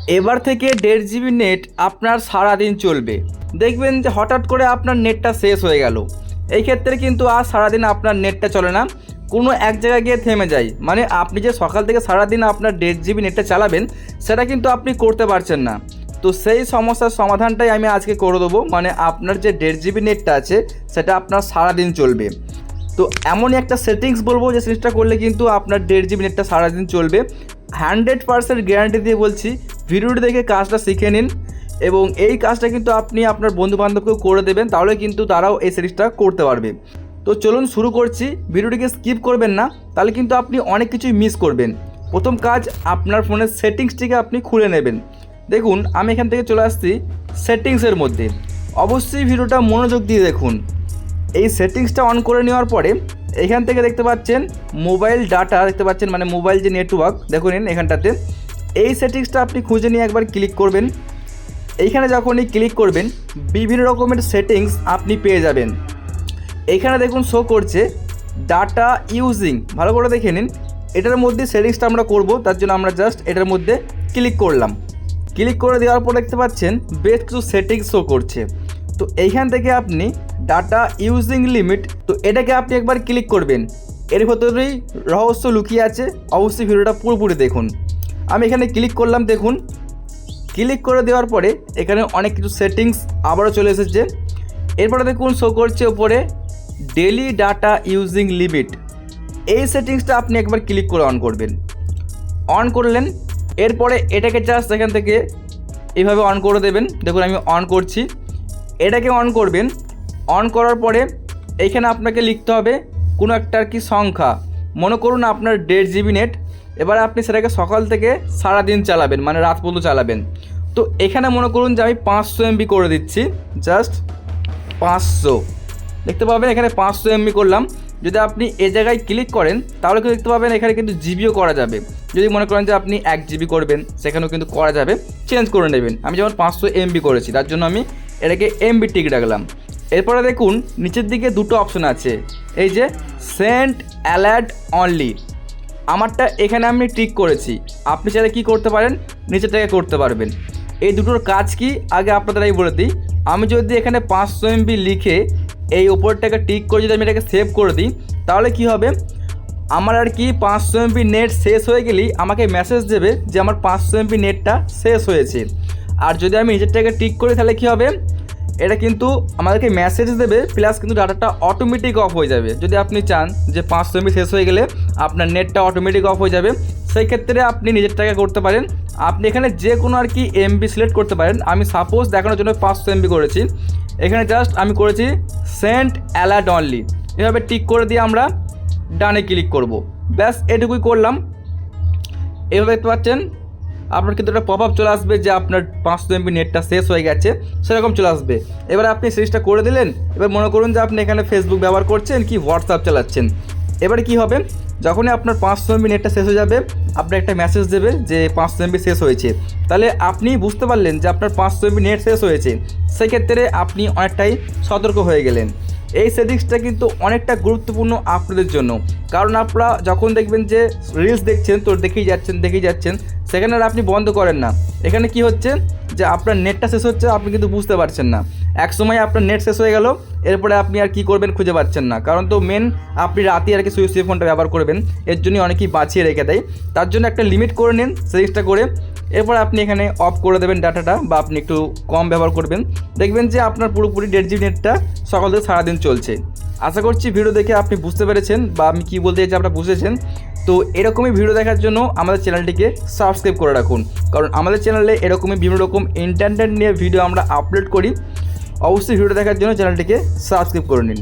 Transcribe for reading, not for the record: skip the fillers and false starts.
এবার থেকে 1.5 GB net আপনার সারাদিন চলবে। দেখবেন যে হঠাৎ করে আপনার নেটটা শেষ হয়ে গেল। এই ক্ষেত্রে কিন্তু আর সারাদিন আপনার নেটটা চলে না, কোনো এক জায়গায় গিয়ে থেমে যায়। মানে আপনি যে সকাল থেকে সারাদিন আপনার 1.5 জিবি নেটটা চালাবেন সেটা কিন্তু আপনি করতে পারছেন না। তো সেই সমস্যার সমাধানটাই আমি আজকে করে দেবো। মানে আপনার যে 1.5 জিবি নেটটা আছে সেটা আপনার সারাদিন চলবে। তো এমনই একটা সেটিংস বলবো যে সেটিংসটা করলে কিন্তু আপনার 1.5 জিবি নেটটা সারাদিন চলবে। 100% গ্যারান্টি দিয়ে বলছি, ভিডিওটি দেখে কাজটা শিখে নিন এবং এই কাজটা কিন্তু আপনি আপনার বন্ধুবান্ধবকেও করে দেবেন, তাহলে কিন্তু তারাও এই সেটিংসটা করতে পারবে। তো চলুন শুরু করছি, ভিডিওটিকে স্কিপ করবেন না, তাহলে কিন্তু আপনি অনেক কিছুই মিস করবেন। প্রথম কাজ, আপনার ফোনের সেটিংসটিকে আপনি খুলে নেবেন। দেখুন আমি এখান থেকে চলে আসছি সেটিংসের মধ্যে। অবশ্যই ভিডিওটা মনোযোগ দিয়ে দেখুন। এই সেটিংসটা অন করে নেওয়ার পরে এখান থেকে দেখতে পাচ্ছেন মোবাইল ডাটা দেখতে পাচ্ছেন, মানে মোবাইল যে নেটওয়ার্ক দেখুন এখানটাতে এই সেটিংসটা আপনি খুঁজে নিয়ে একবার ক্লিক করবেন। এইখানে যখনই ক্লিক করবেন বিভিন্ন রকমের সেটিংস আপনি পেয়ে যাবেন। এইখানে দেখুন শো করছে ডাটা ইউজিং, ভালো করে দেখে নিন। এটার মধ্যে সেটিংসটা আমরা করব, তার জন্য আমরা জাস্ট এটার মধ্যে ক্লিক করলাম। ক্লিক করে দেওয়ার পর দেখতে পাচ্ছেন বেশ কিছু সেটিংস শো করছে। তো এইখান থেকে আপনি ডাটা ইউজিং লিমিট, তো এটাকে আপনি একবার ক্লিক করবেন। এর ভেতরেই রহস্য লুকিয়ে আছে, অবশ্যই ভিডিওটা পুরোপুরি দেখুন। আমি এখানে ক্লিক করলাম, দেখুন ক্লিক করে দেওয়ার পরে এখানে অনেক কিছু সেটিংস আবারও চলে এসেছে। এরপরে দেখুন শো করছে ওপরে ডেলি ডাটা ইউজিং লিমিট। এই সেটিংসটা আপনি একবার ক্লিক করে অন করবেন। অন করলেন, এরপরে এটাকে জাস্ট এখান থেকে এইভাবে অন করে দেবেন। দেখুন আমি অন করছি, এটাকে অন করবেন। অন করার পরে এইখানে আপনাকে লিখতে হবে কোনো একটা আর কি সংখ্যা। মনে করুন আপনার 1.5 জিবি নেট, এবার আপনি সেটাকে সকাল থেকে সারাদিন চালাবেন, মানে রাত পর্যন্ত চালাবেন। তো এখানে মনে করুন যে আমি 500 এমবি করে দিচ্ছি, জাস্ট 500 দেখতে পাবেন এখানে 500 এমবি করলাম। যদি আপনি এ জায়গায় ক্লিক করেন তাহলে কিন্তু দেখতে পাবেন এখানে কিন্তু জিবিও করা যাবে। যদি মনে করেন যে আপনি 1 জিবি করবেন সেখানেও কিন্তু করা যাবে, চেঞ্জ করে নেবেন। আমি যেমন 500 এমবি করেছি তার জন্য আমি এটাকে এমবি টিক রাখলাম। এরপরে দেখুন নিচের দিকে দুটো অপশন আছে, এই যে সেন্ড অ্যালার্ট অনলি, আমারটা এখানে আমি টিক করেছি। আপনি চাইলে কী করতে পারেন, নিচেরটাকে করতে পারবেন। এই দুটোর কাজ কি আগে আপনাদেরই বলে দিই। আমি যদি এখানে 500 এমবি লিখে এই ওপরটাকে টিক করে যদি আমি এটাকে সেভ করে দিই তাহলে কি হবে, আমার আর কি 500 এমবি নেট শেষ হয়ে গেলেই আমাকে মেসেজ দেবে যে আমার 500 এমবি নেটটা শেষ হয়েছে। আর যদি আমি নিচেরটাকে টিক করি তাহলে কি হবে, এটা কিন্তু আমাদেরকে মেসেজ দেবে, প্লাস কিন্তু ডাটাটা অটোমেটিক অফ হয়ে যাবে। যদি আপনি চান যে 500 এমবি শেষ হয়ে গেলে আপনার নেটটা অটোমেটিক অফ হয়ে যাবে, সেই ক্ষেত্রে আপনি নিজেরটাকে করতে পারেন। আপনি এখানে যে কোনো আর কি এমবি সিলেক্ট করতে পারেন। আমি সাপোজ দেখানোর জন্য 500 এমবি করেছি, এখানে জাস্ট আমি করেছি সেন্ড অ্যালার্ট অনলি, এভাবে টিক করে দিয়ে আমরা ডানে ক্লিক করব। ব্যাস এটুকুই করলাম। এভাবে দেখতে পাচ্ছেন আপনার কিন্তু একটা পপ আপ চলে আসবে যে আপনার 500 এমবি নেটটা শেষ হয়ে গেছে, সেরকম চলে আসবে। এবার আপনি সিরিজটা করে দিলেন। এবার মনে করুন যে আপনি এখানে ফেসবুক ব্যবহার করছেন কি হোয়াটসঅ্যাপ চালাচ্ছেন। এবারে কি হবে, যখনই আপনার 500 এমবি নেটটা শেষ হয়ে যাবে আপনার একটা মেসেজ দেবে যে 500 এমবি শেষ হয়েছে। তাহলে আপনি বুঝতে পারলেন যে আপনার 500 এমবি নেট শেষ হয়েছে, সেক্ষেত্রে আপনি অনেকটাই সতর্ক হয়ে গেলেন। এই সেটিংসটা কিন্তু অনেকটা গুরুত্বপূর্ণ আপনাদের জন্য, কারণ আপনারা যখন দেখবেন যে রিলস দেখছেন তো দেখেই যাচ্ছেন, সেখানে আর আপনি বন্ধ করেন না। এখানে কি হচ্ছে যে আপনার নেটটা শেষ হচ্ছে, আপনি কিন্তু বুঝতে পারছেন না। এক সময় আপনার নেট শেষ হয়ে গেল, এরপরে আপনি আর কি করবেন খুঁজে পাচ্ছেন না, কারণ তো মেন আপনি রাতে আর কি শুয়ে ফোনটা ব্যবহার করবেন, এর জন্যই অনেকেই বাঁচিয়ে রেখে দেয়। তার জন্য একটা লিমিট করে নিন সেটিংসটা করে, এরপর আপনি এখানে অফ করে দেবেন ডাটাটা, বা আপনি একটু কম ব্যবহার করবেন। দেখবেন যে আপনার পুরোপুরি 1.5 জিবি নেটটা সকাল থেকে সারাদিন চলছে। আশা করছি ভিডিও দেখে আপনি বুঝতে পেরেছেন, বা আমি কী বলতে চাইছি আপনারা বুঝেছেন। তো এরকমই ভিডিও দেখার জন্য আমাদের চ্যানেলটিকে সাবস্ক্রাইব করে রাখুন, কারণ আমাদের চ্যানেলে এরকমই বিভিন্ন রকম এন্টারটেনমেন্ট নিয়ে ভিডিও আমরা আপলোড করি। অবশ্যই ভিডিও দেখার জন্য চ্যানেলটিকে সাবস্ক্রাইব করে নিন।